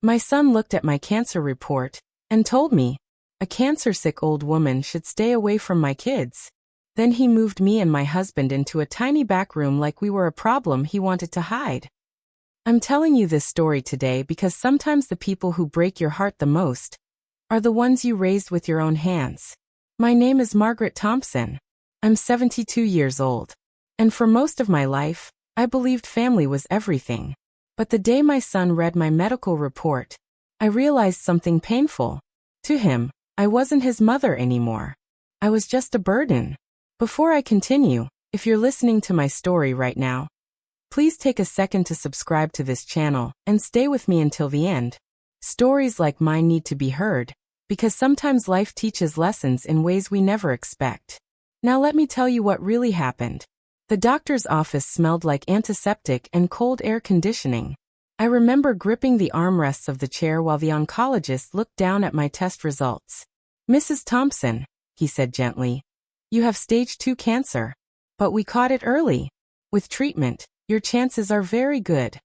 My son looked at my cancer report and told me, a cancer-sick old woman should stay away from my kids. Then he moved me and my husband into a tiny back room like we were a problem he wanted to hide. I'm telling you this story today because sometimes the people who break your heart the most are the ones you raised with your own hands. My name is Margaret Thompson. I'm 72 years old. And for most of my life, I believed family was everything. But the day my son read my medical report, I realized something painful. To him, I wasn't his mother anymore. I was just a burden. Before I continue, if you're listening to my story right now, please take a second to subscribe to this channel and stay with me until the end. Stories like mine need to be heard, because sometimes life teaches lessons in ways we never expect. Now let me tell you what really happened. The doctor's office smelled like antiseptic and cold air conditioning. I remember gripping the armrests of the chair while the oncologist looked down at my test results. "Mrs. Thompson," he said gently, "you have stage 2 cancer. But we caught it early. With treatment, your chances are very good."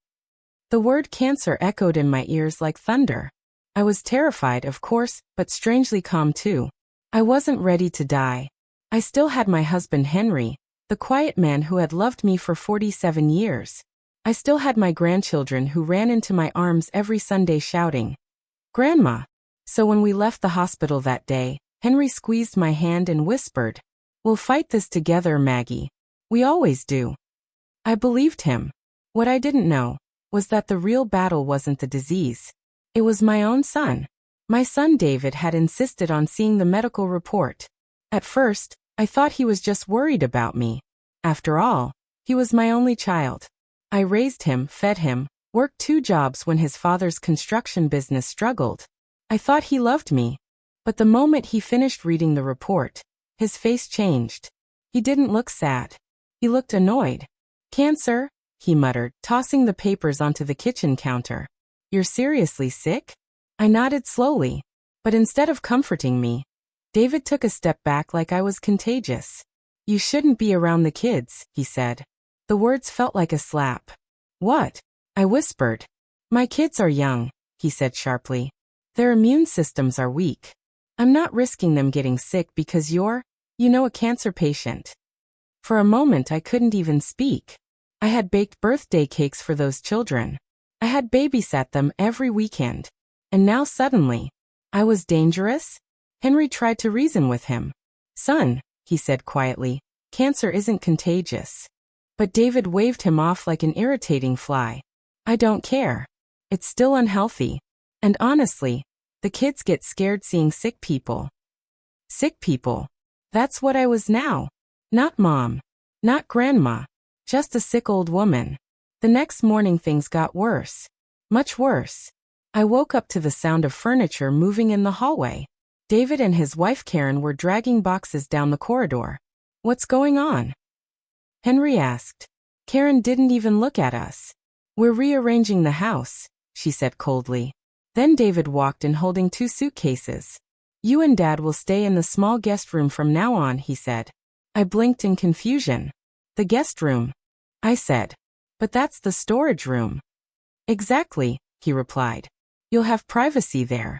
The word cancer echoed in my ears like thunder. I was terrified, of course, but strangely calm too. I wasn't ready to die. I still had my husband Henry, the quiet man who had loved me for 47 years. I still had my grandchildren who ran into my arms every Sunday shouting, "Grandma." So when we left the hospital that day, Henry squeezed my hand and whispered, "We'll fight this together, Maggie. We always do." I believed him. What I didn't know was that the real battle wasn't the disease. It was my own son. My son David had insisted on seeing the medical report. At first, I thought he was just worried about me. After all, he was my only child. I raised him, fed him, worked 2 jobs when his father's construction business struggled. I thought he loved me. But the moment he finished reading the report, his face changed. He didn't look sad. He looked annoyed. "Cancer?" he muttered, tossing the papers onto the kitchen counter. "You're seriously sick?" I nodded slowly. But instead of comforting me, David took a step back like I was contagious. "You shouldn't be around the kids," he said. The words felt like a slap. "What?" I whispered. "My kids are young," he said sharply. "Their immune systems are weak. I'm not risking them getting sick because you're, a cancer patient." For a moment I couldn't even speak. I had baked birthday cakes for those children. I had babysat them every weekend. And now suddenly, I was dangerous? Henry tried to reason with him. "Son," he said quietly, "cancer isn't contagious." But David waved him off like an irritating fly. "I don't care. It's still unhealthy. And honestly, the kids get scared seeing sick people." Sick people. That's what I was now. Not mom. Not grandma. Just a sick old woman. The next morning things got worse. Much worse. I woke up to the sound of furniture moving in the hallway. David and his wife Karen were dragging boxes down the corridor. "What's going on?" Henry asked. Karen didn't even look at us. "We're rearranging the house," she said coldly. Then David walked in holding 2 suitcases. "You and Dad will stay in the small guest room from now on," he said. I blinked in confusion. "The guest room?" I said. "But that's the storage room." "Exactly," he replied. "You'll have privacy there."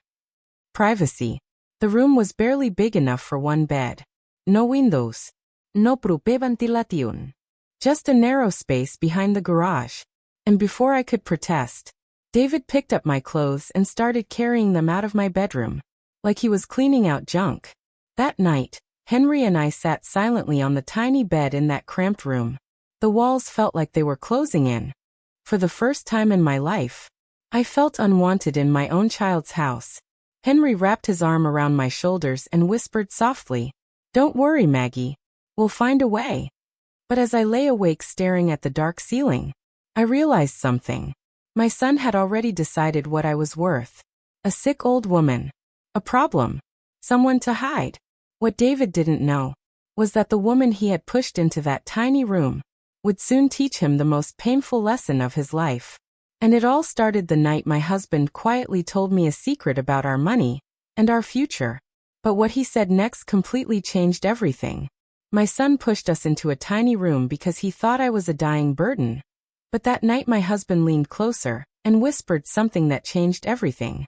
Privacy. The room was barely big enough for 1 bed. No windows. No propia ventilación. Just a narrow space behind the garage. And before I could protest, David picked up my clothes and started carrying them out of my bedroom, like he was cleaning out junk. That night, Henry and I sat silently on the tiny bed in that cramped room. The walls felt like they were closing in. For the first time in my life, I felt unwanted in my own child's house. Henry wrapped his arm around my shoulders and whispered softly, "Don't worry, Maggie. We'll find a way." But as I lay awake staring at the dark ceiling, I realized something. My son had already decided what I was worth. A sick old woman. A problem. Someone to hide. What David didn't know was that the woman he had pushed into that tiny room would soon teach him the most painful lesson of his life. And it all started the night my husband quietly told me a secret about our money and our future. But what he said next completely changed everything. My son pushed us into a tiny room because he thought I was a dying burden. But that night my husband leaned closer, and whispered something that changed everything.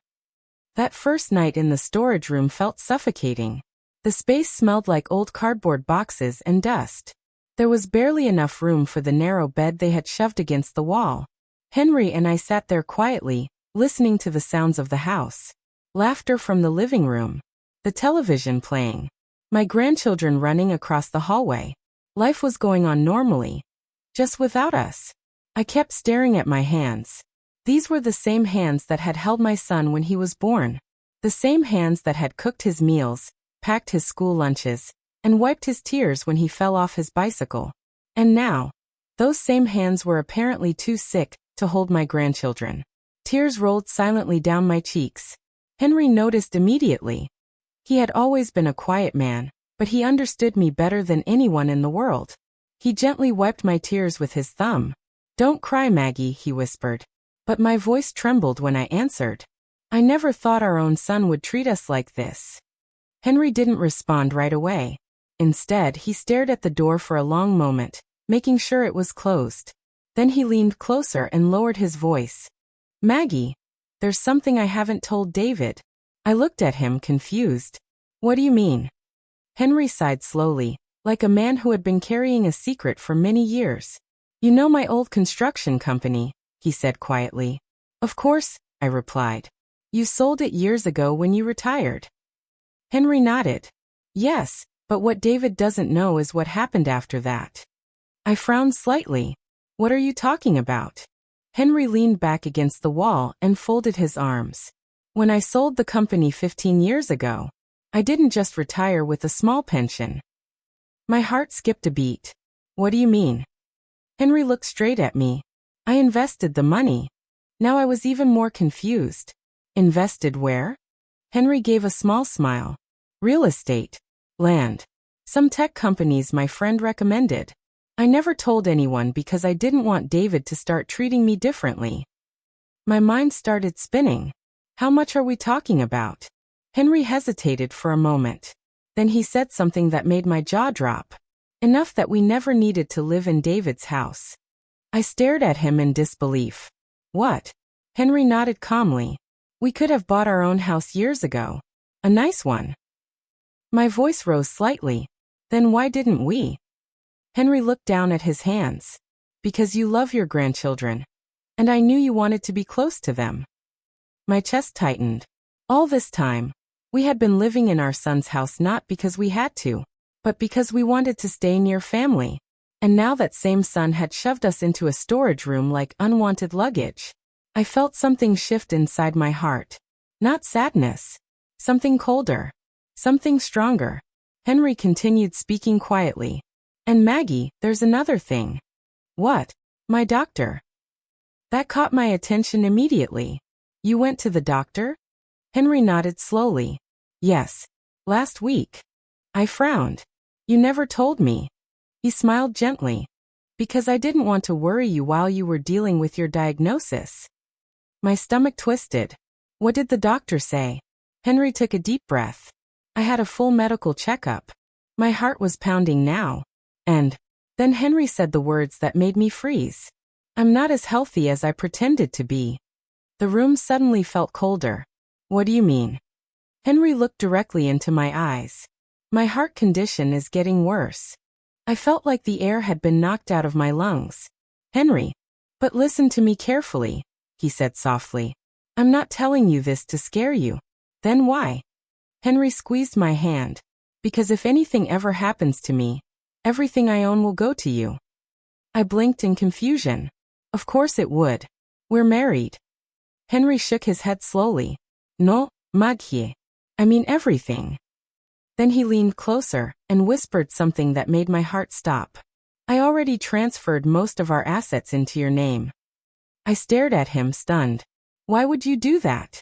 That first night in the storage room felt suffocating. The space smelled like old cardboard boxes and dust. There was barely enough room for the narrow bed they had shoved against the wall. Henry and I sat there quietly, listening to the sounds of the house. Laughter from the living room. The television playing. My grandchildren running across the hallway. Life was going on normally. Just without us. I kept staring at my hands. These were the same hands that had held my son when he was born. The same hands that had cooked his meals, packed his school lunches, and wiped his tears when he fell off his bicycle. And now, those same hands were apparently too sick to hold my grandchildren. Tears rolled silently down my cheeks. Henry noticed immediately. He had always been a quiet man, but he understood me better than anyone in the world. He gently wiped my tears with his thumb. "Don't cry, Maggie," he whispered. But my voice trembled when I answered. "I never thought our own son would treat us like this." Henry didn't respond right away. Instead, he stared at the door for a long moment, making sure it was closed. Then he leaned closer and lowered his voice. "Maggie, there's something I haven't told David." I looked at him, confused. "What do you mean?" Henry sighed slowly, like a man who had been carrying a secret for many years. "You know my old construction company," he said quietly. "Of course," I replied. "You sold it years ago when you retired." Henry nodded. "Yes, but what David doesn't know is what happened after that." I frowned slightly. "What are you talking about?" Henry leaned back against the wall and folded his arms. "When I sold the company 15 years ago, I didn't just retire with a small pension." My heart skipped a beat. "What do you mean?" Henry looked straight at me. "I invested the money." Now I was even more confused. "Invested where?" Henry gave a small smile. "Real estate. Land. Some tech companies my friend recommended. I never told anyone because I didn't want David to start treating me differently." My mind started spinning. "How much are we talking about?" Henry hesitated for a moment. Then he said something that made my jaw drop. "Enough that we never needed to live in David's house." I stared at him in disbelief. "What?" Henry nodded calmly. "We could have bought our own house years ago. A nice one." My voice rose slightly. "Then why didn't we?" Henry looked down at his hands. "Because you love your grandchildren. And I knew you wanted to be close to them." My chest tightened. All this time, we had been living in our son's house not because we had to, but because we wanted to stay near family. And now that same son had shoved us into a storage room like unwanted luggage. I felt something shift inside my heart. Not sadness. Something colder. Something stronger. Henry continued speaking quietly. "And Maggie, there's another thing." "What?" "My doctor." That caught my attention immediately. "You went to the doctor?" Henry nodded slowly. "Yes. Last week." I frowned. "You never told me." He smiled gently. "Because I didn't want to worry you while you were dealing with your diagnosis." My stomach twisted. "What did the doctor say?" Henry took a deep breath. "I had a full medical checkup." My heart was pounding now. And then Henry said the words that made me freeze. "I'm not as healthy as I pretended to be." The room suddenly felt colder. "What do you mean?" Henry looked directly into my eyes. "My heart condition is getting worse." I felt like the air had been knocked out of my lungs. "Henry, but listen to me carefully," he said softly. "I'm not telling you this to scare you." "Then why?" Henry squeezed my hand. "Because if anything ever happens to me, everything I own will go to you." I blinked in confusion. "Of course it would. We're married." Henry shook his head slowly. "No, Maggie. I mean everything." Then he leaned closer and whispered something that made my heart stop. "I already transferred most of our assets into your name." I stared at him, stunned. "Why would you do that?"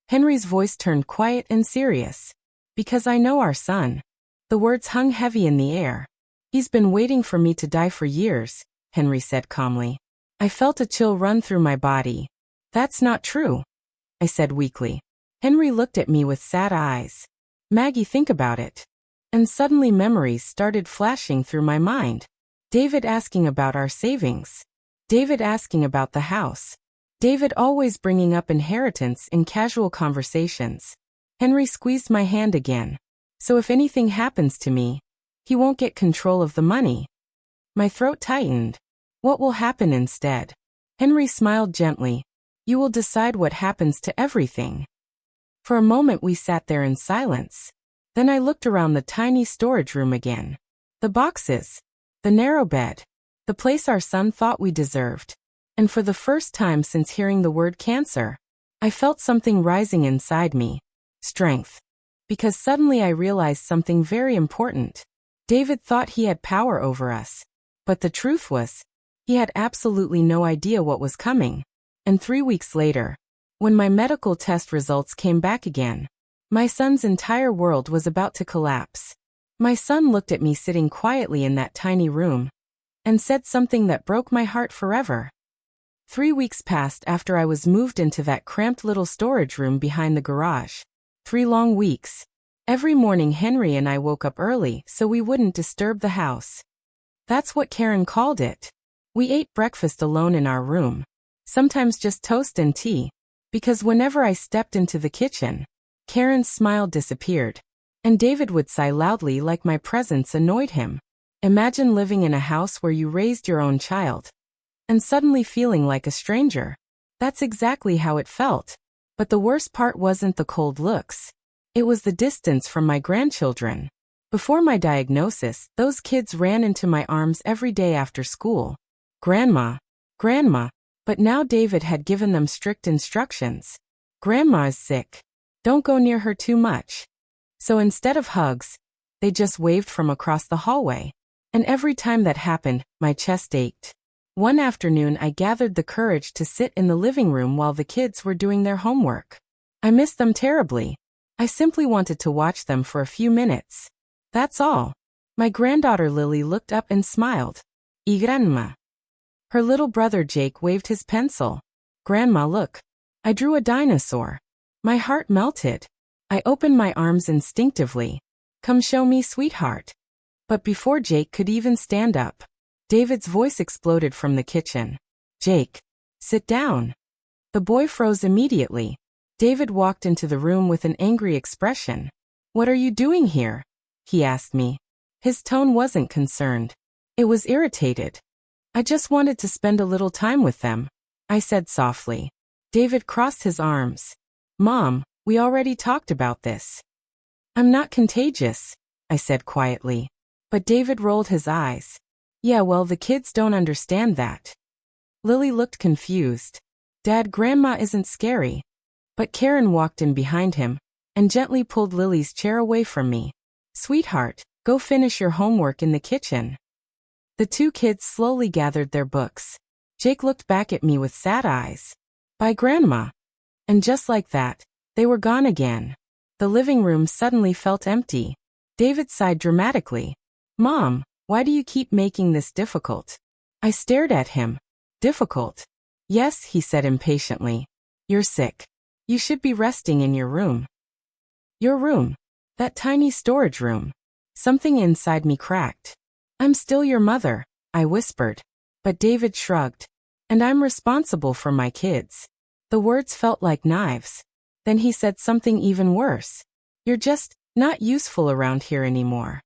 Henry's voice turned quiet and serious. "Because I know our son." The words hung heavy in the air. "He's been waiting for me to die for years," Henry said calmly. I felt a chill run through my body. "That's not true," I said weakly. Henry looked at me with sad eyes. "Maggie, think about it." And suddenly memories started flashing through my mind. David asking about our savings. David asking about the house. David always bringing up inheritance in casual conversations. Henry squeezed my hand again. So if anything happens to me, he won't get control of the money. My throat tightened. What will happen instead? Henry smiled gently. You will decide what happens to everything. For a moment we sat there in silence. Then I looked around the tiny storage room again. The boxes. The narrow bed. The place our son thought we deserved. And for the first time since hearing the word cancer, I felt something rising inside me. Strength. Because suddenly I realized something very important. David thought he had power over us. But the truth was, he had absolutely no idea what was coming. And 3 weeks later, when my medical test results came back again, my son's entire world was about to collapse. My son looked at me sitting quietly in that tiny room and said something that broke my heart forever. 3 weeks passed after I was moved into that cramped little storage room behind the garage. 3 long weeks. Every morning Henry and I woke up early so we wouldn't disturb the house. That's what Karen called it. We ate breakfast alone in our room. Sometimes just toast and tea. Because whenever I stepped into the kitchen, Karen's smile disappeared. And David would sigh loudly like my presence annoyed him. Imagine living in a house where you raised your own child. And suddenly feeling like a stranger. That's exactly how it felt. But the worst part wasn't the cold looks. It was the distance from my grandchildren. Before my diagnosis, those kids ran into my arms every day after school. Grandma, Grandma. But now David had given them strict instructions. Grandma is sick. Don't go near her too much. So instead of hugs, they just waved from across the hallway. And every time that happened, my chest ached. One afternoon I gathered the courage to sit in the living room while the kids were doing their homework. I missed them terribly. I simply wanted to watch them for a few minutes. That's all. My granddaughter Lily looked up and smiled. Y grandma. Her little brother Jake waved his pencil. Grandma, look. I drew a dinosaur. My heart melted. I opened my arms instinctively. Come show me, sweetheart. But before Jake could even stand up, David's voice exploded from the kitchen. Jake, sit down. The boy froze immediately. David walked into the room with an angry expression. What are you doing here? He asked me. His tone wasn't concerned. It was irritated. I just wanted to spend a little time with them, I said softly. David crossed his arms. Mom, we already talked about this. I'm not contagious, I said quietly. But David rolled his eyes. Yeah, well, the kids don't understand that. Lily looked confused. Dad, Grandma isn't scary. But Karen walked in behind him and gently pulled Lily's chair away from me. Sweetheart, go finish your homework in the kitchen. The 2 kids slowly gathered their books. Jake looked back at me with sad eyes. Bye, Grandma. And just like that, they were gone again. The living room suddenly felt empty. David sighed dramatically. Mom, why do you keep making this difficult? I stared at him. Difficult? Yes, he said impatiently. You're sick. You should be resting in your room. Your room. That tiny storage room. Something inside me cracked. I'm still your mother, I whispered. But David shrugged. And I'm responsible for my kids. The words felt like knives. Then he said something even worse. You're just not useful around here anymore.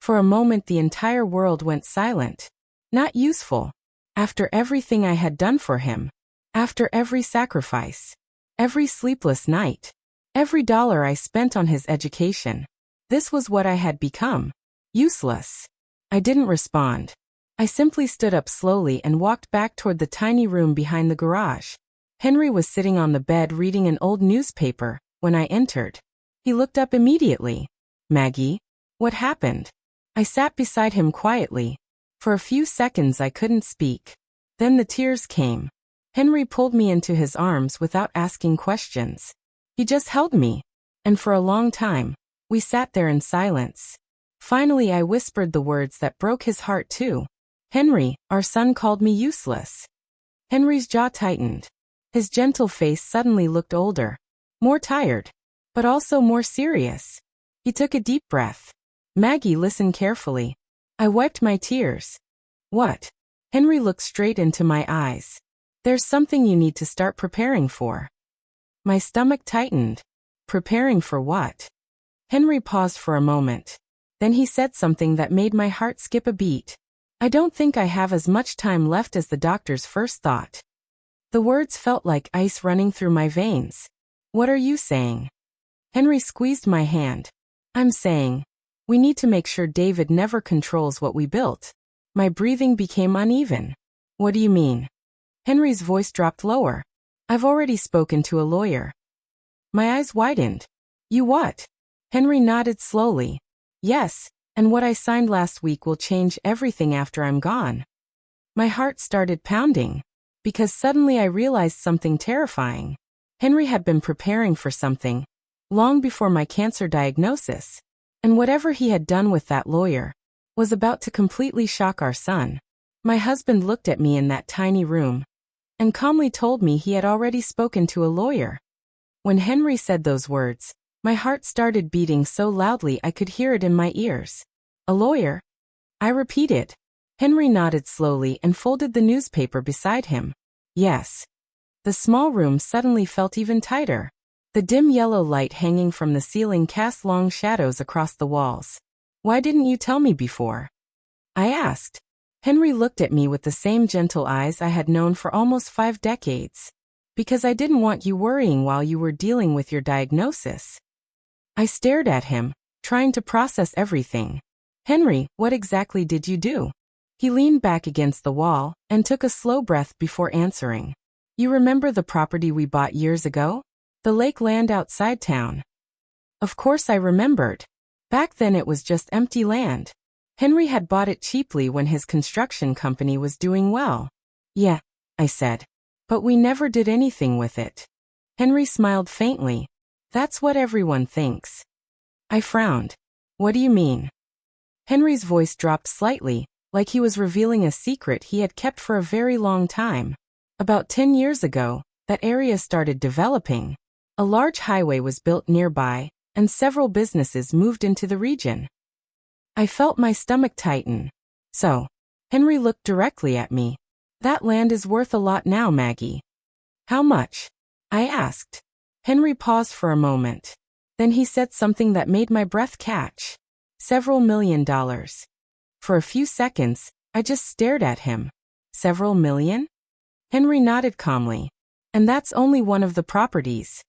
For a moment the entire world went silent. Not useful. After everything I had done for him. After every sacrifice. Every sleepless night. Every dollar I spent on his education. This was what I had become. Useless. I didn't respond. I simply stood up slowly and walked back toward the tiny room behind the garage. Henry was sitting on the bed reading an old newspaper when I entered. He looked up immediately. Maggie? What happened? I sat beside him quietly. For a few seconds I couldn't speak. Then the tears came. Henry pulled me into his arms without asking questions. He just held me. And for a long time, we sat there in silence. Finally I whispered the words that broke his heart too. Henry, our son called me useless. Henry's jaw tightened. His gentle face suddenly looked older. More tired. But also more serious. He took a deep breath. Maggie, listen carefully. I wiped my tears. What? Henry looked straight into my eyes. There's something you need to start preparing for. My stomach tightened. Preparing for what? Henry paused for a moment. Then he said something that made my heart skip a beat. I don't think I have as much time left as the doctors first thought. The words felt like ice running through my veins. What are you saying? Henry squeezed my hand. I'm saying, we need to make sure David never controls what we built. My breathing became uneven. What do you mean? Henry's voice dropped lower. I've already spoken to a lawyer. My eyes widened. You what? Henry nodded slowly. Yes, and what I signed last week will change everything after I'm gone. My heart started pounding, because suddenly I realized something terrifying. Henry had been preparing for something, long before my cancer diagnosis, and whatever he had done with that lawyer was about to completely shock our son. My husband looked at me in that tiny room and calmly told me he had already spoken to a lawyer. When Henry said those words, my heart started beating so loudly I could hear it in my ears. A lawyer? I repeated. Henry nodded slowly and folded the newspaper beside him. Yes. The small room suddenly felt even tighter. The dim yellow light hanging from the ceiling cast long shadows across the walls. Why didn't you tell me before? I asked. Henry looked at me with the same gentle eyes I had known for almost 5 decades. Because I didn't want you worrying while you were dealing with your diagnosis. I stared at him, trying to process everything. Henry, what exactly did you do? He leaned back against the wall and took a slow breath before answering. You remember the property we bought years ago? The lake land outside town. Of course I remembered. Back then it was just empty land. Henry had bought it cheaply when his construction company was doing well. Yeah, I said. But we never did anything with it. Henry smiled faintly. That's what everyone thinks. I frowned. What do you mean? Henry's voice dropped slightly, like he was revealing a secret he had kept for a very long time. About 10 years ago, that area started developing. A large highway was built nearby, and several businesses moved into the region. I felt my stomach tighten. So, Henry looked directly at me. That land is worth a lot now, Maggie. How much? I asked. Henry paused for a moment. Then he said something that made my breath catch. Several $1 million. For a few seconds, I just stared at him. Several million? Henry nodded calmly. And that's only one of the properties.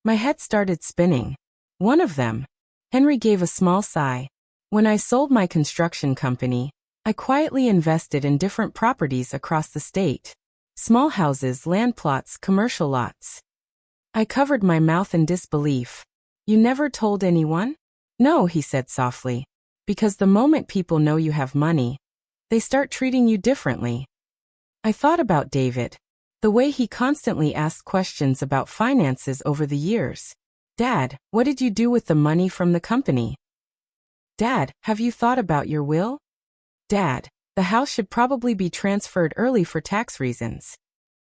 My head started spinning. One of them. Henry gave a small sigh. When I sold my construction company, I quietly invested in different properties across the state. Small houses, land plots, commercial lots. I covered my mouth in disbelief. You never told anyone? No, he said softly. Because the moment people know you have money, they start treating you differently. I thought about David. The way he constantly asked questions about finances over the years. Dad, what did you do with the money from the company? Dad, have you thought about your will? Dad, the house should probably be transferred early for tax reasons.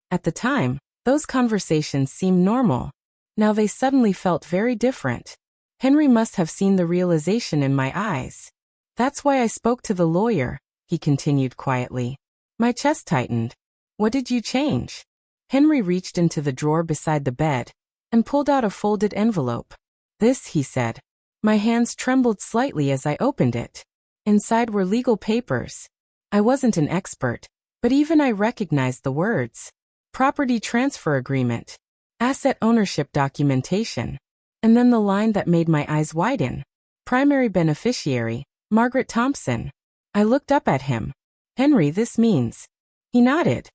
At the time, those conversations seemed normal. Now they suddenly felt very different. Henry must have seen the realization in my eyes. That's why I spoke to the lawyer, he continued quietly. My chest tightened. What did you change? Henry reached into the drawer beside the bed and pulled out a folded envelope. This, he said. My hands trembled slightly as I opened it. Inside were legal papers. I wasn't an expert, but even I recognized the words. Property transfer agreement. Asset ownership documentation. And then the line that made my eyes widen. Primary beneficiary, Margaret Thompson. I looked up at him. Henry, this means. He nodded.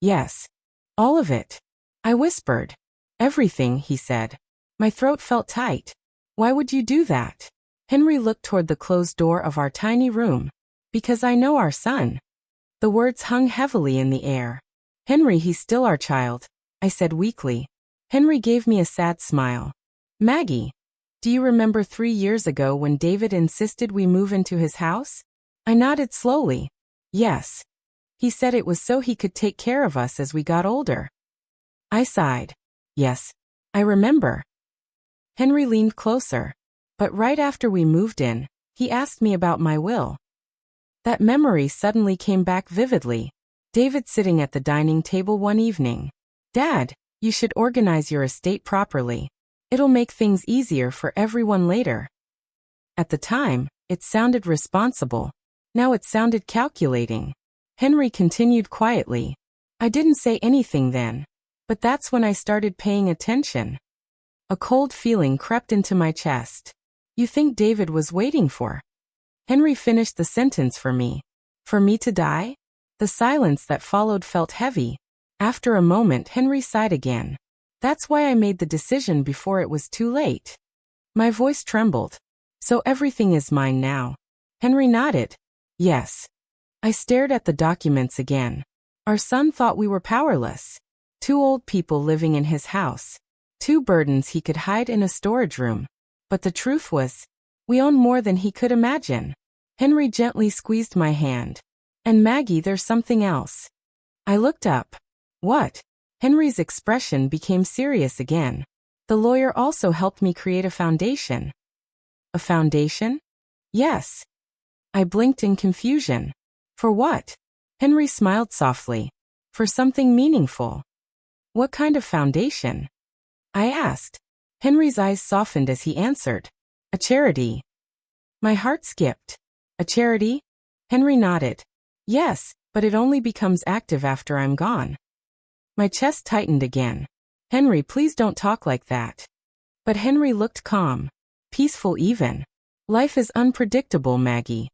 Yes. All of it. I whispered. Everything, he said. My throat felt tight. Why would you do that? Henry looked toward the closed door of our tiny room. Because I know our son. The words hung heavily in the air. Henry, he's still our child, I said weakly. Henry gave me a sad smile. Maggie, do you remember 3 years ago when David insisted we move into his house? I nodded slowly. Yes. He said it was so he could take care of us as we got older. I sighed. Yes, I remember. Henry leaned closer. But right after we moved in, he asked me about my will. That memory suddenly came back vividly. David sitting at the dining table one evening. Dad, you should organize your estate properly. It'll make things easier for everyone later. At the time, it sounded responsible. Now it sounded calculating. Henry continued quietly. I didn't say anything then. But that's when I started paying attention. A cold feeling crept into my chest. You think David was waiting for? Henry finished the sentence for me. For me to die? The silence that followed felt heavy. After a moment, Henry sighed again. That's why I made the decision before it was too late. My voice trembled. So everything is mine now. Henry nodded. Yes. I stared at the documents again. Our son thought we were powerless. 2 old people living in his house. 2 burdens he could hide in a storage room. But the truth was, we own more than he could imagine. Henry gently squeezed my hand. And Maggie, there's something else. I looked up. What? Henry's expression became serious again. The lawyer also helped me create a foundation. A foundation? Yes. I blinked in confusion. For what? Henry smiled softly. For something meaningful. What kind of foundation? I asked. Henry's eyes softened as he answered. A charity. My heart skipped. A charity? Henry nodded. Yes, but it only becomes active after I'm gone. My chest tightened again. Henry, please don't talk like that. But Henry looked calm. Peaceful even. Life is unpredictable, Maggie.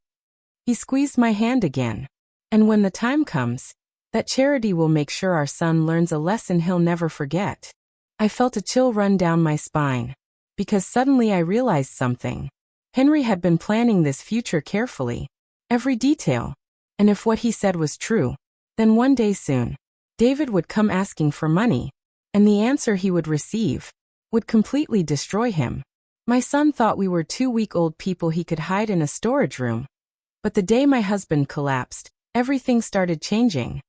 He squeezed my hand again. And when the time comes, that charity will make sure our son learns a lesson he'll never forget. I felt a chill run down my spine. Because suddenly I realized something. Henry had been planning this future carefully. Every detail. And if what he said was true, then one day soon, David would come asking for money. And the answer he would receive would completely destroy him. My son thought we were 2 weak old people he could hide in a storage room. But the day my husband collapsed, everything started changing.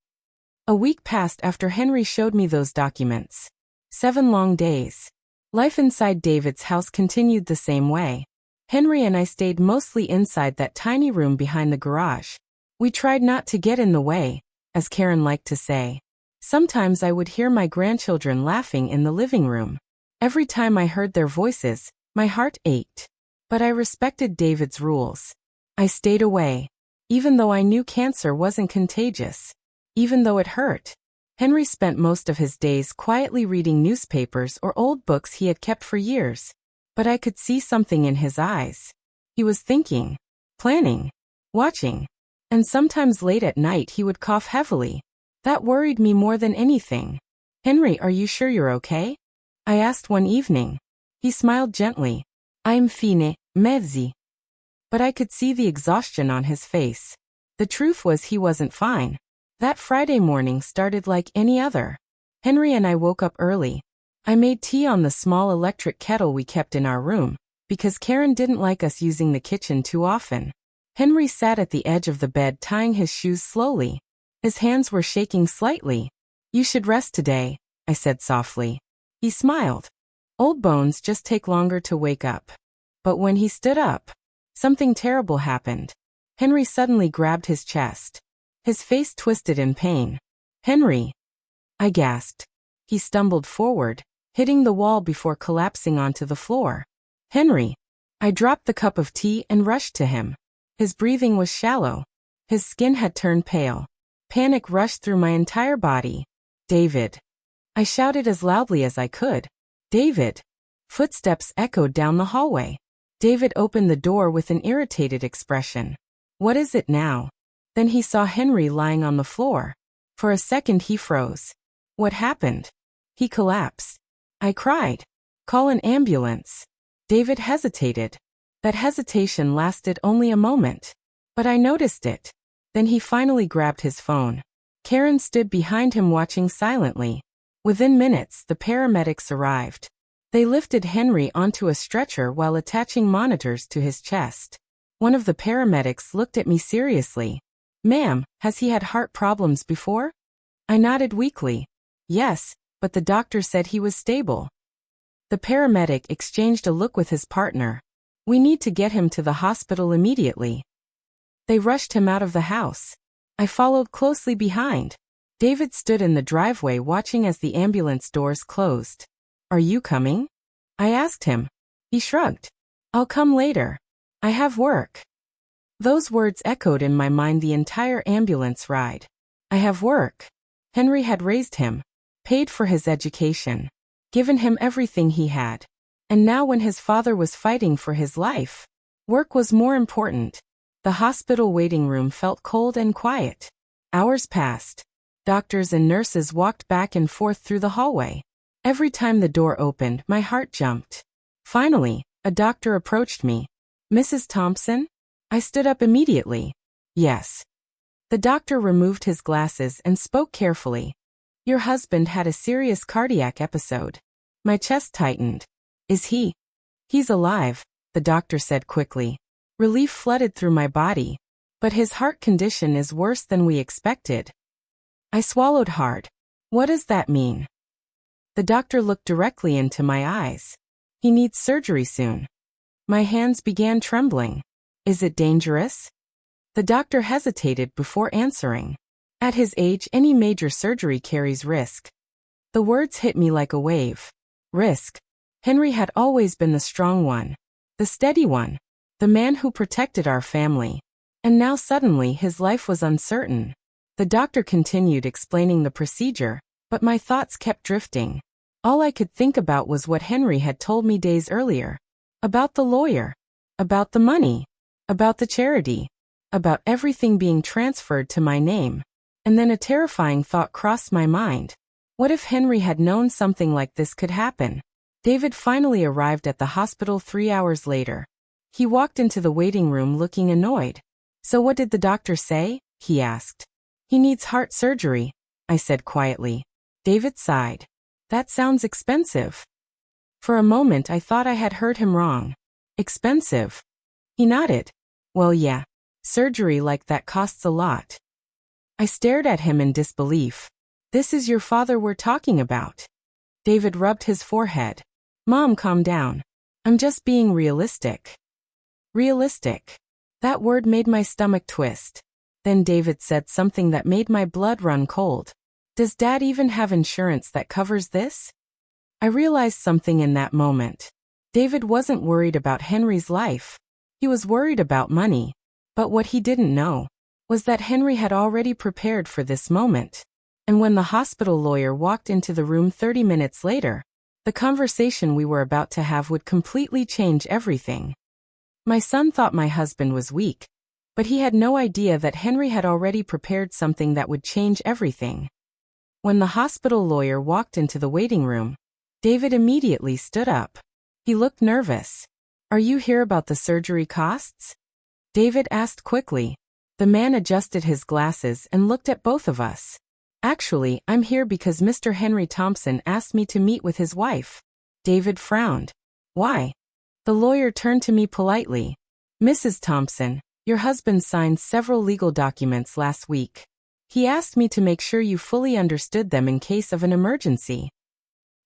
A week passed after Henry showed me those documents. 7 long days. Life inside David's house continued the same way. Henry and I stayed mostly inside that tiny room behind the garage. We tried not to get in the way, as Karen liked to say. Sometimes I would hear my grandchildren laughing in the living room. Every time I heard their voices, my heart ached. But I respected David's rules. I stayed away. Even though I knew cancer wasn't contagious. Even though it hurt. Henry spent most of his days quietly reading newspapers or old books he had kept for years. But I could see something in his eyes. He was thinking, planning, watching. And sometimes late at night he would cough heavily. That worried me more than anything. Henry, are you sure you're okay? I asked one evening. He smiled gently. I'm fine, merci. But I could see the exhaustion on his face. The truth was he wasn't fine. That Friday morning started like any other. Henry and I woke up early. I made tea on the small electric kettle we kept in our room, because Karen didn't like us using the kitchen too often. Henry sat at the edge of the bed tying his shoes slowly. His hands were shaking slightly. You should rest today, I said softly. He smiled. Old bones just take longer to wake up. But when he stood up, something terrible happened. Henry suddenly grabbed his chest. His face twisted in pain. Henry! I gasped. He stumbled forward, hitting the wall before collapsing onto the floor. Henry! I dropped the cup of tea and rushed to him. His breathing was shallow. His skin had turned pale. Panic rushed through my entire body. David! I shouted as loudly as I could. David! Footsteps echoed down the hallway. David opened the door with an irritated expression. What is it now? Then he saw Henry lying on the floor. For a second he froze. What happened? He collapsed. I cried. Call an ambulance. David hesitated. That hesitation lasted only a moment. But I noticed it. Then he finally grabbed his phone. Karen stood behind him watching silently. Within minutes, the paramedics arrived. They lifted Henry onto a stretcher while attaching monitors to his chest. One of the paramedics looked at me seriously. Ma'am, has he had heart problems before? I nodded weakly. Yes, but the doctor said he was stable. The paramedic exchanged a look with his partner. We need to get him to the hospital immediately. They rushed him out of the house. I followed closely behind. David stood in the driveway watching as the ambulance doors closed. "Are you coming?" I asked him. He shrugged. "I'll come later. I have work." Those words echoed in my mind the entire ambulance ride. I have work. Henry had raised him, paid for his education, given him everything he had. And now when his father was fighting for his life, work was more important. The hospital waiting room felt cold and quiet. Hours passed. Doctors and nurses walked back and forth through the hallway. Every time the door opened, my heart jumped. Finally, a doctor approached me. "Mrs. Thompson?" I stood up immediately. "Yes." The doctor removed his glasses and spoke carefully. "Your husband had a serious cardiac episode." My chest tightened. "Is he?" "He's alive," the doctor said quickly. Relief flooded through my body. "But his heart condition is worse than we expected." I swallowed hard. "What does that mean?" The doctor looked directly into my eyes. "He needs surgery soon." My hands began trembling. "Is it dangerous?" The doctor hesitated before answering. "At his age, any major surgery carries risk." The words hit me like a wave. Risk. Henry had always been the strong one, the steady one, the man who protected our family. And now suddenly his life was uncertain. The doctor continued explaining the procedure, but my thoughts kept drifting. All I could think about was what Henry had told me days earlier. About the lawyer. About the money. About the charity. About everything being transferred to my name. And then a terrifying thought crossed my mind. What if Henry had known something like this could happen? David finally arrived at the hospital 3 hours later. He walked into the waiting room looking annoyed. "So what did the doctor say?" he asked. "He needs heart surgery," I said quietly. David sighed. "That sounds expensive." For a moment I thought I had heard him wrong. Expensive? He nodded. "Well, yeah. Surgery like that costs a lot." I stared at him in disbelief. "This is your father we're talking about." David rubbed his forehead. "Mom, calm down. I'm just being realistic." Realistic. That word made my stomach twist. Then David said something that made my blood run cold. "Does Dad even have insurance that covers this?" I realized something in that moment. David wasn't worried about Henry's life. He was worried about money. But what he didn't know was that Henry had already prepared for this moment. And when the hospital lawyer walked into the room 30 minutes later, the conversation we were about to have would completely change everything. My son thought my husband was weak, but he had no idea that Henry had already prepared something that would change everything. When the hospital lawyer walked into the waiting room, David immediately stood up. He looked nervous. "Are you here about the surgery costs?" David asked quickly. The man adjusted his glasses and looked at both of us. "Actually, I'm here because Mr. Henry Thompson asked me to meet with his wife." David frowned. "Why?" The lawyer turned to me politely. "Mrs. Thompson, your husband signed several legal documents last week. He asked me to make sure you fully understood them in case of an emergency."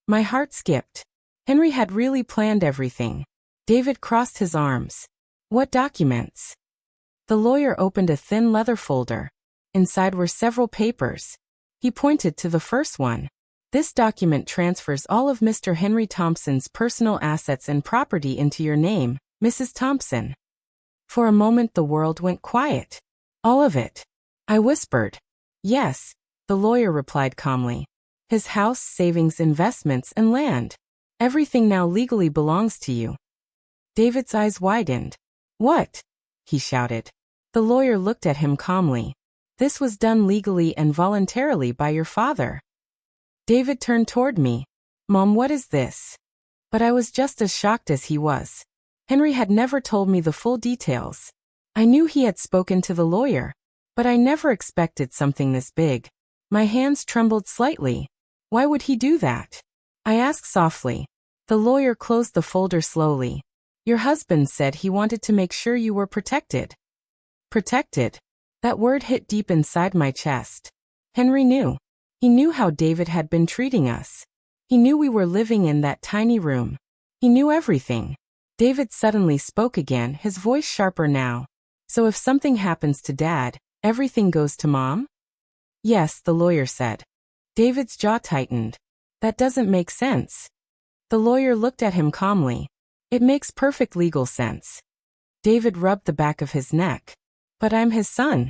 My heart skipped. Henry had really planned everything. David crossed his arms. "What documents?" The lawyer opened a thin leather folder. Inside were several papers. He pointed to the first one. "This document transfers all of Mr. Henry Thompson's personal assets and property into your name, Mrs. Thompson." For a moment the world went quiet. "All of it?" I whispered. "Yes," the lawyer replied calmly. "His house, savings, investments, and land. Everything now legally belongs to you." David's eyes widened. "What?" he shouted. The lawyer looked at him calmly. "This was done legally and voluntarily by your father." David turned toward me. "Mom, what is this?" But I was just as shocked as he was. Henry had never told me the full details. I knew he had spoken to the lawyer, but I never expected something this big. My hands trembled slightly. Why would he do that? I asked softly. The lawyer closed the folder slowly. "Your husband said he wanted to make sure you were protected." Protected? That word hit deep inside my chest. Henry knew. He knew how David had been treating us. He knew we were living in that tiny room. He knew everything. David suddenly spoke again, his voice sharper now. "So if something happens to Dad, everything goes to Mom?" Yes, the lawyer said. David's jaw tightened. That doesn't make sense. The lawyer looked at him calmly. It makes perfect legal sense. David rubbed the back of his neck. But I'm his son.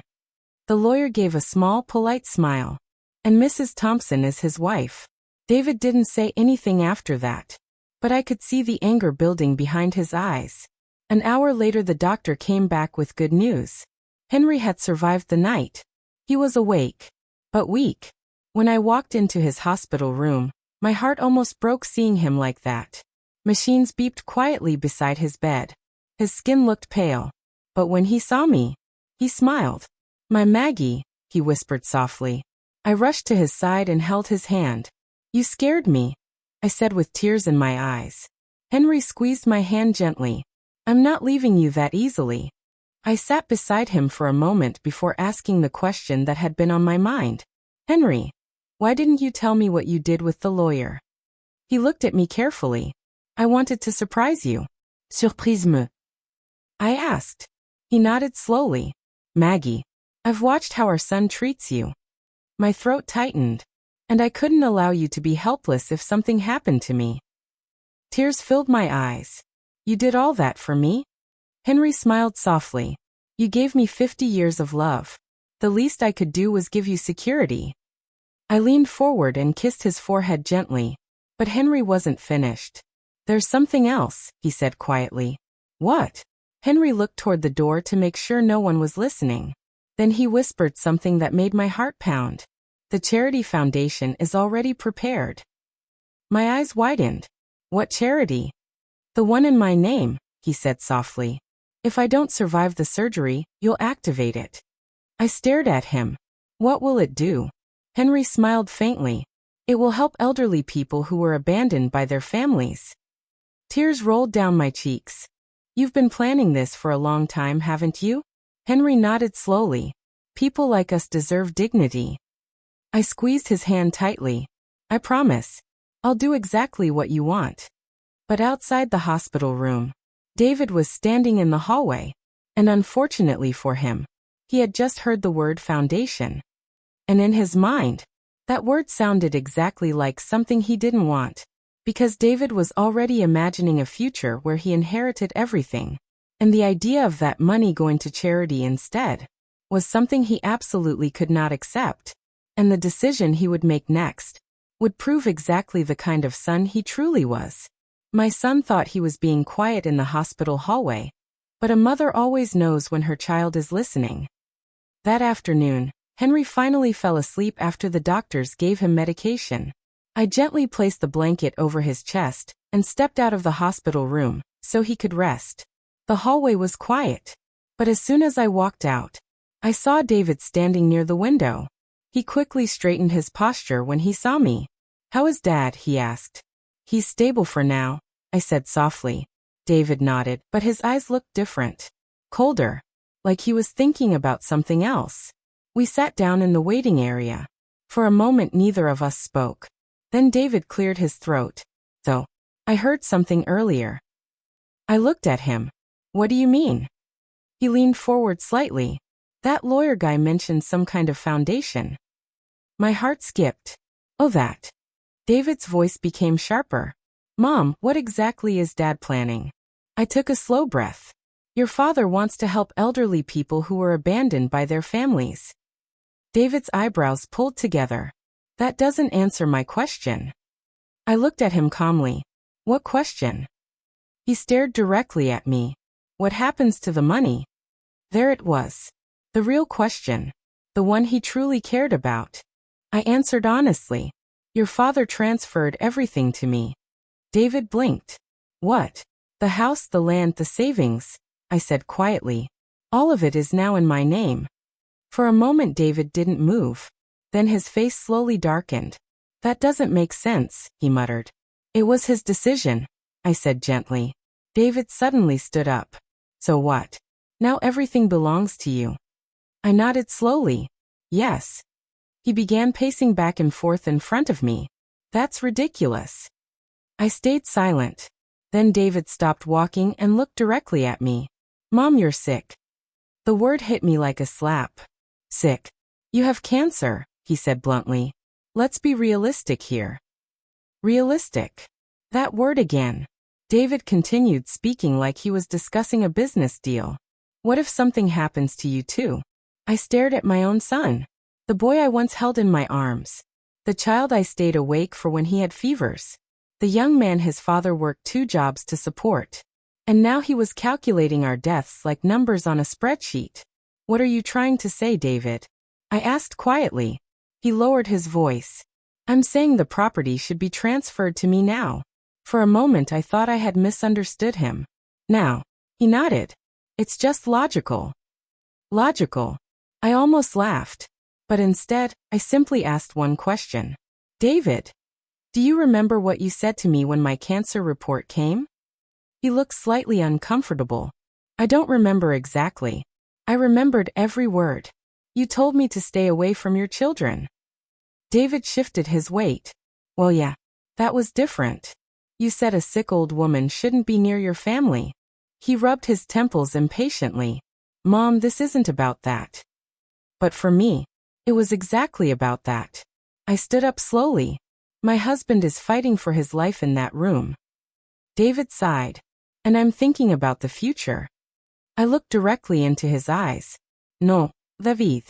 The lawyer gave a small, polite smile. And Mrs. Thompson is his wife. David didn't say anything after that. But I could see the anger building behind his eyes. An hour later the doctor came back with good news. Henry had survived the night. He was awake, but weak. When I walked into his hospital room, my heart almost broke seeing him like that. Machines beeped quietly beside his bed. His skin looked pale. But when he saw me, he smiled. My Maggie, he whispered softly. I rushed to his side and held his hand. You scared me, I said with tears in my eyes. Henry squeezed my hand gently. I'm not leaving you that easily. I sat beside him for a moment before asking the question that had been on my mind. Henry, why didn't you tell me what you did with the lawyer? He looked at me carefully. I wanted to surprise you. Surprise-me, I asked. He nodded slowly. Maggie, I've watched how our son treats you. My throat tightened. And I couldn't allow you to be helpless if something happened to me. Tears filled my eyes. You did all that for me? Henry smiled softly. You gave me 50 years of love. The least I could do was give you security. I leaned forward and kissed his forehead gently. But Henry wasn't finished. There's something else, he said quietly. What? Henry looked toward the door to make sure no one was listening. Then he whispered something that made my heart pound. The charity foundation is already prepared. My eyes widened. What charity? The one in my name, he said softly. If I don't survive the surgery, you'll activate it. I stared at him. What will it do? Henry smiled faintly. It will help elderly people who were abandoned by their families. Tears rolled down my cheeks. You've been planning this for a long time, haven't you? Henry nodded slowly. People like us deserve dignity. I squeezed his hand tightly. I promise. I'll do exactly what you want. But outside the hospital room, David was standing in the hallway. And unfortunately for him, he had just heard the word foundation. And in his mind, that word sounded exactly like something he didn't want. Because David was already imagining a future where he inherited everything. And the idea of that money going to charity instead was something he absolutely could not accept. And the decision he would make next would prove exactly the kind of son he truly was. My son thought he was being quiet in the hospital hallway. But a mother always knows when her child is listening. That afternoon, Henry finally fell asleep after the doctors gave him medication. I gently placed the blanket over his chest and stepped out of the hospital room so he could rest. The hallway was quiet. But as soon as I walked out, I saw David standing near the window. He quickly straightened his posture when he saw me. How is Dad? He asked. He's stable for now, I said softly. David nodded, but his eyes looked different. Colder. Like he was thinking about something else. We sat down in the waiting area. For a moment neither of us spoke. Then David cleared his throat. Though, I heard something earlier. I looked at him. What do you mean? He leaned forward slightly. That lawyer guy mentioned some kind of foundation. My heart skipped. Oh, that. David's voice became sharper. Mom, what exactly is Dad planning? I took a slow breath. Your father wants to help elderly people who were abandoned by their families. David's eyebrows pulled together. That doesn't answer my question. I looked at him calmly. What question? He stared directly at me. What happens to the money? There it was. The real question. The one he truly cared about. I answered honestly. Your father transferred everything to me. David blinked. What? The house, the land, the savings, I said quietly. All of it is now in my name. For a moment David didn't move. Then his face slowly darkened. That doesn't make sense, he muttered. It was his decision, I said gently. David suddenly stood up. So what? Now everything belongs to you. I nodded slowly. Yes. He began pacing back and forth in front of me. That's ridiculous. I stayed silent. Then David stopped walking and looked directly at me. Mom, you're sick. The word hit me like a slap. Sick. You have cancer, he said bluntly. Let's be realistic here. Realistic. That word again. David continued speaking like he was discussing a business deal. What if something happens to you too? I stared at my own son. The boy I once held in my arms. The child I stayed awake for when he had fevers. The young man his father worked 2 jobs to support. And now he was calculating our deaths like numbers on a spreadsheet. What are you trying to say, David? I asked quietly. He lowered his voice. I'm saying the property should be transferred to me now. For a moment I thought I had misunderstood him. Now, he nodded. It's just logical. Logical. I almost laughed. But instead, I simply asked one question. David, do you remember what you said to me when my cancer report came? He looked slightly uncomfortable. I don't remember exactly. I remembered every word. You told me to stay away from your children. David shifted his weight. Well, yeah, that was different. You said a sick old woman shouldn't be near your family. He rubbed his temples impatiently. Mom, this isn't about that. But for me, it was exactly about that. I stood up slowly. My husband is fighting for his life in that room. David sighed. And I'm thinking about the future. I looked directly into his eyes. No, David.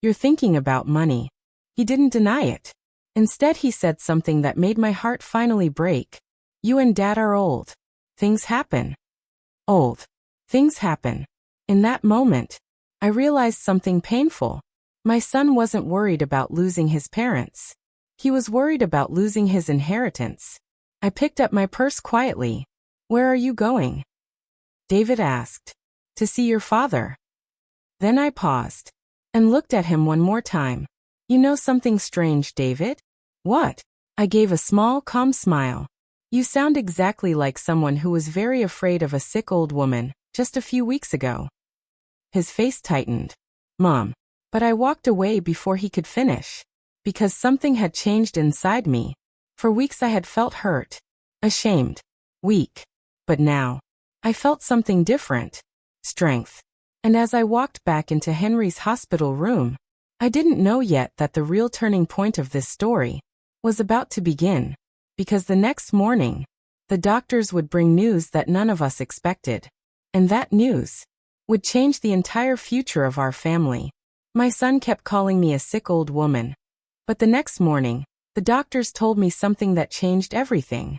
You're thinking about money. He didn't deny it. Instead he said something that made my heart finally break. You and Dad are old. Things happen. Old. Things happen. In that moment, I realized something painful. My son wasn't worried about losing his parents. He was worried about losing his inheritance. I picked up my purse quietly. Where are you going? David asked. To see your father. Then I paused and looked at him one more time. You know something strange, David? What? I gave a small, calm smile. You sound exactly like someone who was very afraid of a sick old woman just a few weeks ago. His face tightened. Mom. But I walked away before he could finish. Because something had changed inside me. For weeks I had felt hurt, ashamed, weak. But now, I felt something different. Strength. And as I walked back into Henry's hospital room, I didn't know yet that the real turning point of this story was about to begin. Because the next morning, the doctors would bring news that none of us expected. And that news would change the entire future of our family. My son kept calling me a sick old woman. But the next morning, the doctors told me something that changed everything.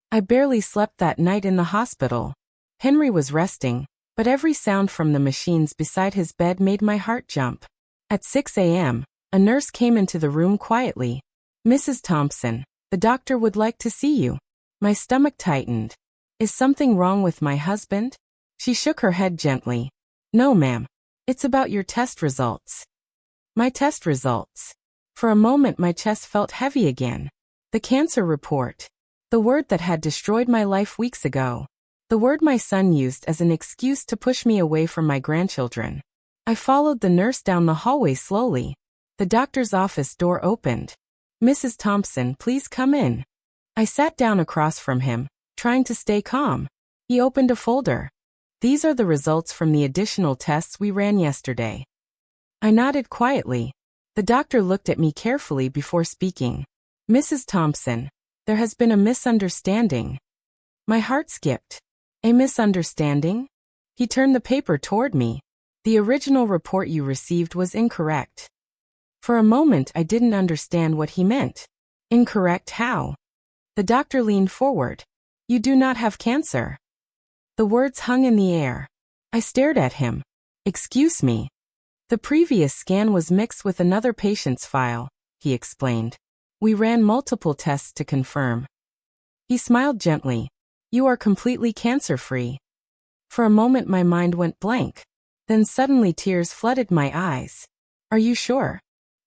I barely slept that night in the hospital. Henry was resting, but every sound from the machines beside his bed made my heart jump. At 6 a.m., a nurse came into the room quietly. Mrs. Thompson, the doctor would like to see you. My stomach tightened. Is something wrong with my husband? She shook her head gently. No, ma'am. It's about your test results. My test results. For a moment my chest felt heavy again. The cancer report. The word that had destroyed my life weeks ago. The word my son used as an excuse to push me away from my grandchildren. I followed the nurse down the hallway slowly. The doctor's office door opened. Mrs. Thompson, please come in. I sat down across from him, trying to stay calm. He opened a folder. These are the results from the additional tests we ran yesterday. I nodded quietly. The doctor looked at me carefully before speaking. Mrs. Thompson, there has been a misunderstanding. My heart skipped. A misunderstanding? He turned the paper toward me. The original report you received was incorrect. For a moment I didn't understand what he meant. Incorrect how? The doctor leaned forward. You do not have cancer. The words hung in the air. I stared at him. Excuse me. The previous scan was mixed with another patient's file, he explained. We ran multiple tests to confirm. He smiled gently. You are completely cancer-free. For a moment my mind went blank. Then suddenly tears flooded my eyes. Are you sure?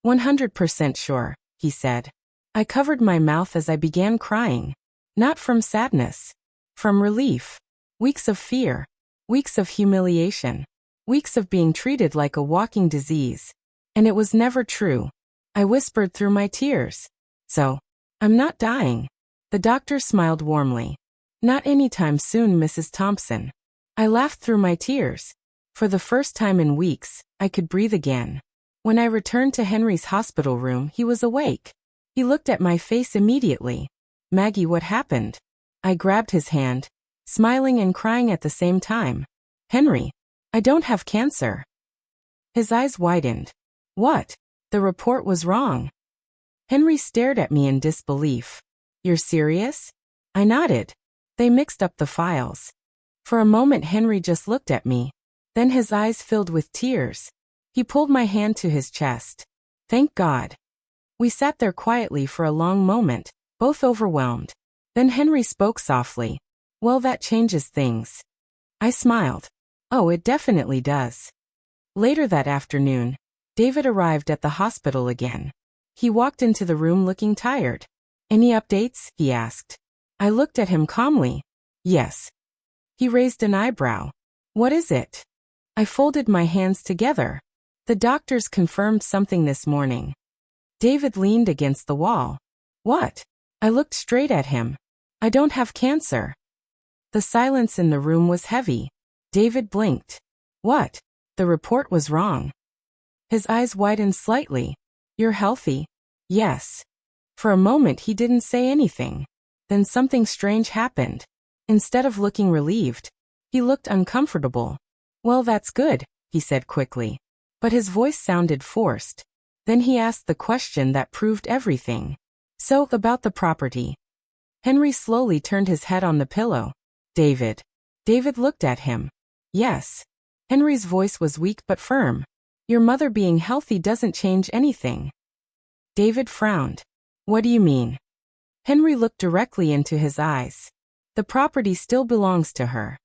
100% sure, he said. I covered my mouth as I began crying. Not from sadness. From relief. Weeks of fear. Weeks of humiliation. Weeks of being treated like a walking disease. And it was never true. I whispered through my tears. So, I'm not dying. The doctor smiled warmly. Not anytime soon, Mrs. Thompson. I laughed through my tears. For the first time in weeks, I could breathe again. When I returned to Henry's hospital room, he was awake. He looked at my face immediately. Maggie, what happened? I grabbed his hand, smiling and crying at the same time. Henry, I don't have cancer. His eyes widened. What? The report was wrong. Henry stared at me in disbelief. You're serious? I nodded. They mixed up the files. For a moment Henry just looked at me. Then his eyes filled with tears. He pulled my hand to his chest. Thank God. We sat there quietly for a long moment, both overwhelmed. Then Henry spoke softly. Well, that changes things. I smiled. Oh, it definitely does. Later that afternoon, David arrived at the hospital again. He walked into the room looking tired. Any updates? He asked. I looked at him calmly. Yes. He raised an eyebrow. What is it? I folded my hands together. The doctors confirmed something this morning. David leaned against the wall. What? I looked straight at him. I don't have cancer. The silence in the room was heavy. David blinked. What? The report was wrong. His eyes widened slightly. You're healthy? Yes. For a moment he didn't say anything. Then something strange happened. Instead of looking relieved, he looked uncomfortable. Well, that's good, he said quickly. But his voice sounded forced. Then he asked the question that proved everything. So, about the property. Henry slowly turned his head on the pillow. David. David looked at him. Yes. Henry's voice was weak but firm. Your mother being healthy doesn't change anything. David frowned. What do you mean? Henry looked directly into his eyes. The property still belongs to her.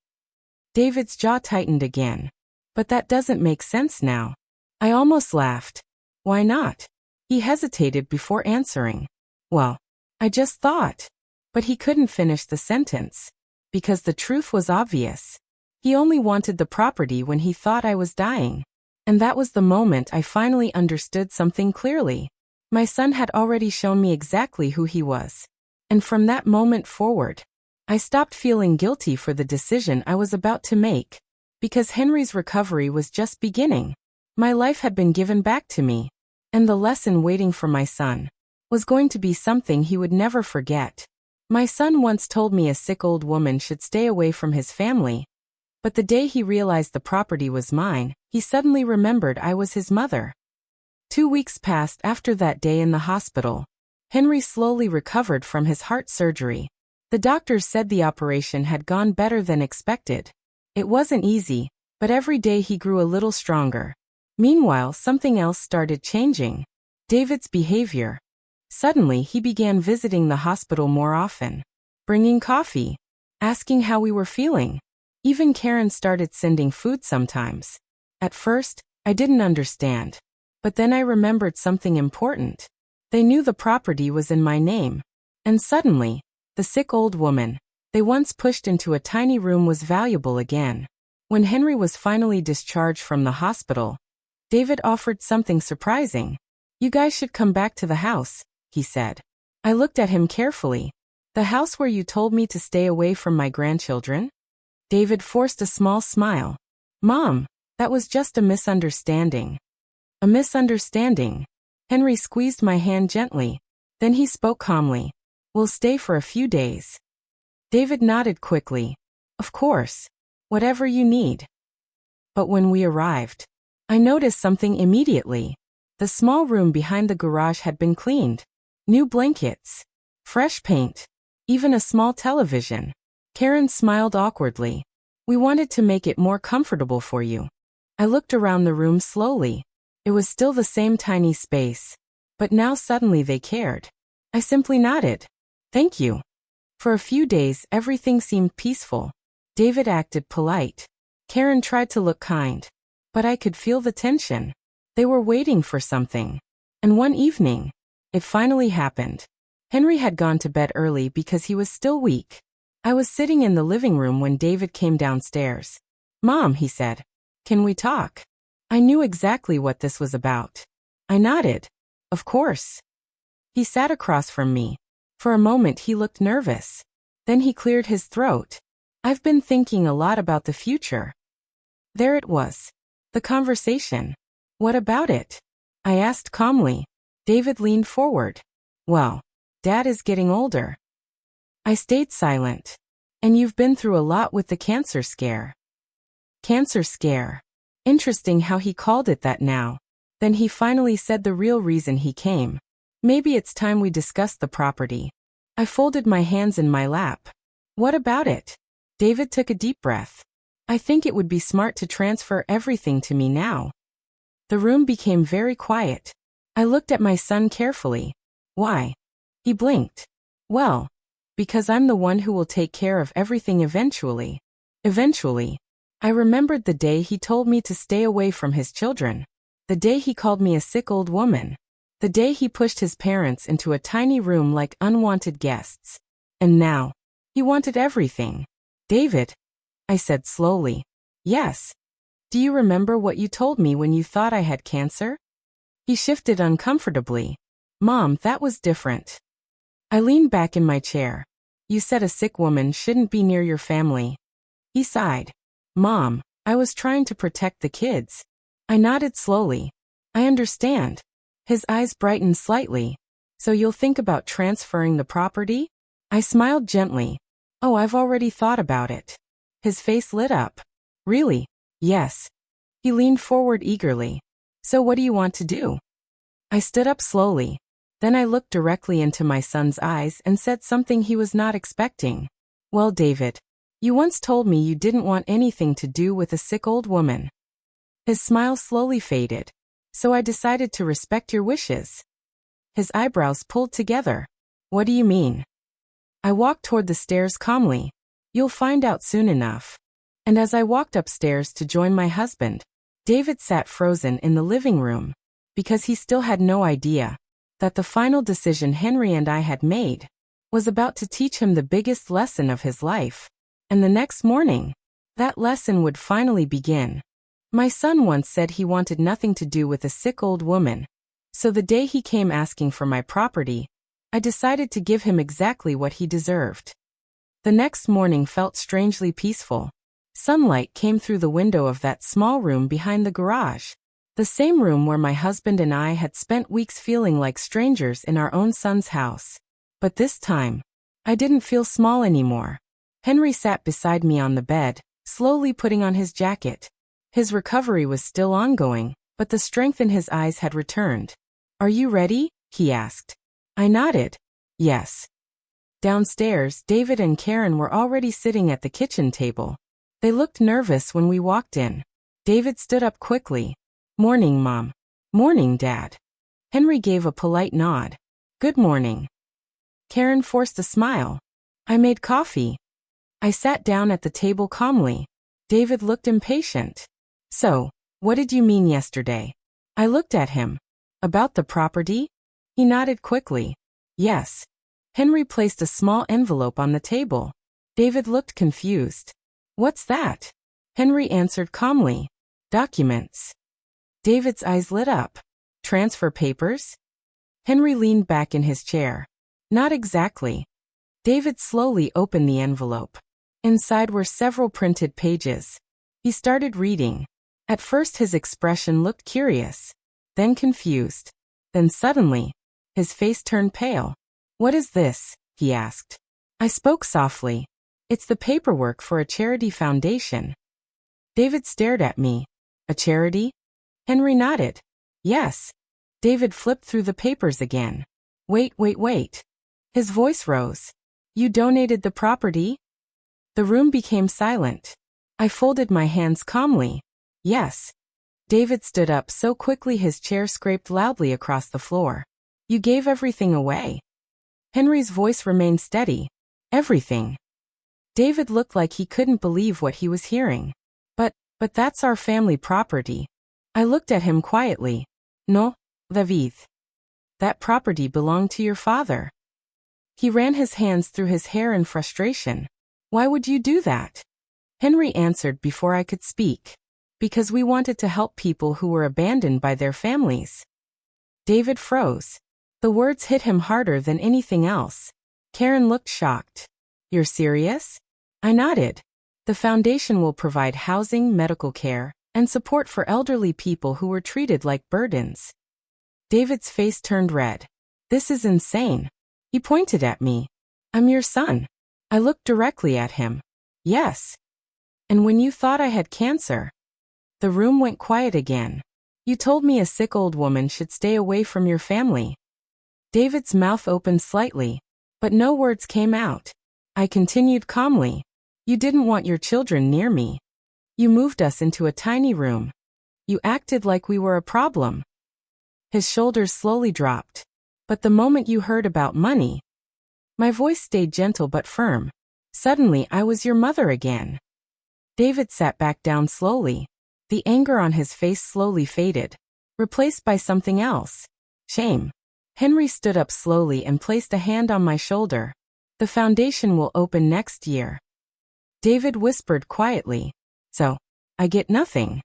David's jaw tightened again. But that doesn't make sense now. I almost laughed. Why not? He hesitated before answering. Well, I just thought. But he couldn't finish the sentence. Because the truth was obvious. He only wanted the property when he thought I was dying. And that was the moment I finally understood something clearly. My son had already shown me exactly who he was. And from that moment forward, I stopped feeling guilty for the decision I was about to make. Because Henry's recovery was just beginning. My life had been given back to me. And the lesson waiting for my son was going to be something he would never forget. My son once told me a sick old woman should stay away from his family. But the day he realized the property was mine, he suddenly remembered I was his mother. 2 weeks passed after that day in the hospital. Henry slowly recovered from his heart surgery. The doctors said the operation had gone better than expected. It wasn't easy, but every day he grew a little stronger. Meanwhile, something else started changing. David's behavior. Suddenly, he began visiting the hospital more often, bringing coffee, asking how we were feeling. Even Karen started sending food sometimes. At first, I didn't understand. But then I remembered something important. They knew the property was in my name. And suddenly, the sick old woman they once pushed into a tiny room was valuable again. When Henry was finally discharged from the hospital, David offered something surprising. You guys should come back to the house, he said. I looked at him carefully. The house where you told me to stay away from my grandchildren? David forced a small smile. Mom, that was just a misunderstanding. A misunderstanding. Henry squeezed my hand gently. Then he spoke calmly. We'll stay for a few days. David nodded quickly. Of course. Whatever you need. But when we arrived, I noticed something immediately. The small room behind the garage had been cleaned. New blankets. Fresh paint. Even a small television. Karen smiled awkwardly. We wanted to make it more comfortable for you. I looked around the room slowly. It was still the same tiny space. But now suddenly they cared. I simply nodded. Thank you. For a few days, everything seemed peaceful. David acted polite. Karen tried to look kind. But I could feel the tension. They were waiting for something. And one evening, it finally happened. Henry had gone to bed early because he was still weak. I was sitting in the living room when David came downstairs. Mom, he said. Can we talk? I knew exactly what this was about. I nodded. Of course. He sat across from me. For a moment he looked nervous. Then he cleared his throat. I've been thinking a lot about the future. There it was. The conversation. What about it? I asked calmly. David leaned forward. Well, Dad is getting older. I stayed silent. And you've been through a lot with the cancer scare. Cancer scare. Interesting how he called it that now. Then he finally said the real reason he came. Maybe it's time we discussed the property. I folded my hands in my lap. What about it? David took a deep breath. I think it would be smart to transfer everything to me now. The room became very quiet. I looked at my son carefully. Why? He blinked. Well, because I'm the one who will take care of everything eventually. Eventually. I remembered the day he told me to stay away from his children. The day he called me a sick old woman. The day he pushed his parents into a tiny room like unwanted guests. And now, he wanted everything. David, I said slowly. Yes. Do you remember what you told me when you thought I had cancer? He shifted uncomfortably. Mom, that was different. I leaned back in my chair. You said a sick woman shouldn't be near your family. He sighed. Mom, I was trying to protect the kids. I nodded slowly. I understand. His eyes brightened slightly. So you'll think about transferring the property? I smiled gently. Oh, I've already thought about it. His face lit up. Really? Yes. He leaned forward eagerly. So what do you want to do? I stood up slowly. Then I looked directly into my son's eyes and said something he was not expecting. Well, David, you once told me you didn't want anything to do with a sick old woman. His smile slowly faded. So I decided to respect your wishes. His eyebrows pulled together. What do you mean? I walked toward the stairs calmly. You'll find out soon enough. And as I walked upstairs to join my husband, David sat frozen in the living room, because he still had no idea that the final decision Henry and I had made was about to teach him the biggest lesson of his life. And the next morning, that lesson would finally begin. My son once said he wanted nothing to do with a sick old woman. So the day he came asking for my property, I decided to give him exactly what he deserved. The next morning felt strangely peaceful. Sunlight came through the window of that small room behind the garage. The same room where my husband and I had spent weeks feeling like strangers in our own son's house. But this time, I didn't feel small anymore. Henry sat beside me on the bed, slowly putting on his jacket. His recovery was still ongoing, but the strength in his eyes had returned. Are you ready? He asked. I nodded. Yes. Downstairs, David and Karen were already sitting at the kitchen table. They looked nervous when we walked in. David stood up quickly. Morning, Mom. Morning, Dad. Henry gave a polite nod. Good morning. Karen forced a smile. I made coffee. I sat down at the table calmly. David looked impatient. So, what did you mean yesterday? I looked at him. About the property? He nodded quickly. Yes. Henry placed a small envelope on the table. David looked confused. What's that? Henry answered calmly. Documents. David's eyes lit up. Transfer papers? Henry leaned back in his chair. Not exactly. David slowly opened the envelope. Inside were several printed pages. He started reading. At first his expression looked curious, then confused. Then suddenly, his face turned pale. What is this? He asked. I spoke softly. It's the paperwork for a charity foundation. David stared at me. A charity? Henry nodded. Yes. David flipped through the papers again. Wait. His voice rose. You donated the property? The room became silent. I folded my hands calmly. Yes. David stood up so quickly his chair scraped loudly across the floor. You gave everything away. Henry's voice remained steady. Everything. David looked like he couldn't believe what he was hearing. But that's our family property. I looked at him quietly. No, David. That property belonged to your father. He ran his hands through his hair in frustration. Why would you do that? Henry answered before I could speak. Because we wanted to help people who were abandoned by their families. David froze. The words hit him harder than anything else. Karen looked shocked. You're serious? I nodded. The foundation will provide housing, medical care, and support for elderly people who were treated like burdens. David's face turned red. This is insane. He pointed at me. I'm your son. I looked directly at him. Yes. And when you thought I had cancer? The room went quiet again. You told me a sick old woman should stay away from your family. David's mouth opened slightly, but no words came out. I continued calmly. You didn't want your children near me. You moved us into a tiny room. You acted like we were a problem. His shoulders slowly dropped. But the moment you heard about money, my voice stayed gentle but firm. Suddenly I was your mother again. David sat back down slowly. The anger on his face slowly faded, replaced by something else. Shame. Henry stood up slowly and placed a hand on my shoulder. The foundation will open next year. David whispered quietly. So, I get nothing.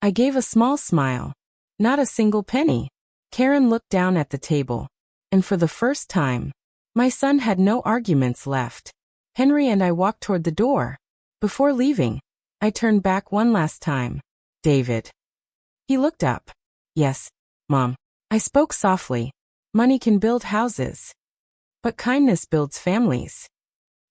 I gave a small smile. Not a single penny. Karen looked down at the table. And for the first time, my son had no arguments left. Henry and I walked toward the door. Before leaving, I turned back one last time. David. He looked up. Yes, Mom. I spoke softly. Money can build houses. But kindness builds families.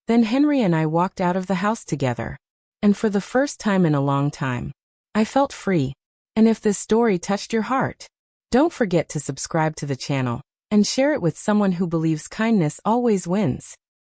Then Henry and I walked out of the house together. And for the first time in a long time, I felt free. And if this story touched your heart, don't forget to subscribe to the channel and share it with someone who believes kindness always wins.